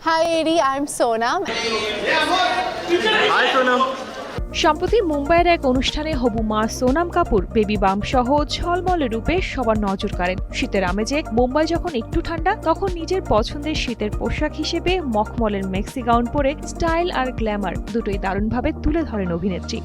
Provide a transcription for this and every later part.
Hi Eri, I'm Sonam. Hi Sonam. সম্প্রতি মুম্বাইয়ের এক অনুষ্ঠানে হবু মা সোনাম কাপুর বেবি বাম্প সহ ঝলমলে রূপে সবার নজর কাড়েন। শীতের আমেজে মুম্বাই যখন একটু ঠান্ডা, তখন নিজের পছন্দের শীতের পোশাক হিসেবে মখমলের মেক্সি গাউন পরে স্টাইল আর গ্ল্যামার দুটোই দারুণভাবে তুলে ধরেন অভিনেত্রী।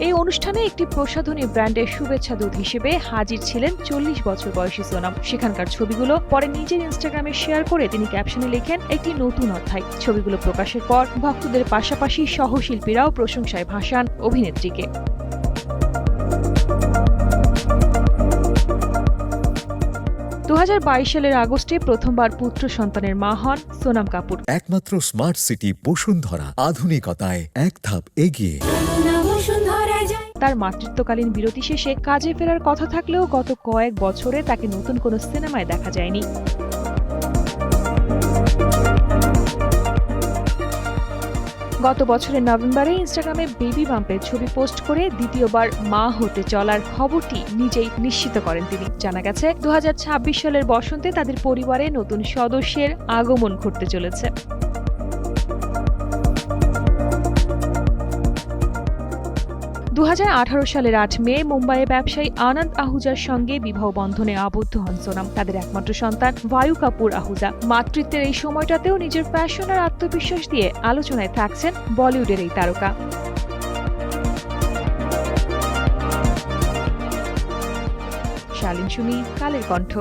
এই অনুষ্ঠানে একটি প্রসাধনী ব্র্যান্ডের শুভেচ্ছা দূত হিসেবে হাজির ছিলেন 40 বছর বয়সী সোনাম। সেখানকার ছবিগুলো পরে নিজের ইনস্টাগ্রামে শেয়ার করে তিনি ক্যাপশনে লেখেন, একটি নতুন অধ্যায়। ছবিগুলো প্রকাশের পর ভক্তদের পাশাপাশি সহশিল্পীরাও প্রশংসায় ভাসান অভিনেত্রীকে। 2022 সালের আগস্টে প্রথমবার পুত্র সন্তানের মা হন সোনাম কাপুর। একমাত্র স্মার্ট সিটি বসুন্ধরা, আধুনিকতায় এক ধাপ এগিয়ে। তার মাতৃত্বকালীন বিরতি শেষে কাজে ফেরার কথা থাকলেও গত কয়েক বছরে তাকে নতুন কোনো সিনেমায় দেখা যায়নি। গত বছরের নভেম্বরে ইনস্টাগ্রামে বেবি বাম্পের ছবি পোস্ট করে দ্বিতীয়বার মা হতে চলার খবরটি নিজেই নিশ্চিত করেন তিনি। জানা গেছে 2026 সালের বসন্তে তাদের পরিবারে নতুন সদস্যের আগমন ঘটতে চলেছে। 2018 সালের 8 মে মুম্বাইয়ে ব্যবসায়ী আনন্দ আহুজার সঙ্গে বিবাহ বন্ধনে আবদ্ধ হন সোনাম। তাদের একমাত্র সন্তান ভায়ু কাপুর আহুজা। মাতৃত্বের এই সময়টাতেও নিজের প্যাশন আর আত্মবিশ্বাস দিয়ে আলোচনায় থাকছেন বলিউডের এই তারকা। শালিন সুমি, কালের কণ্ঠ।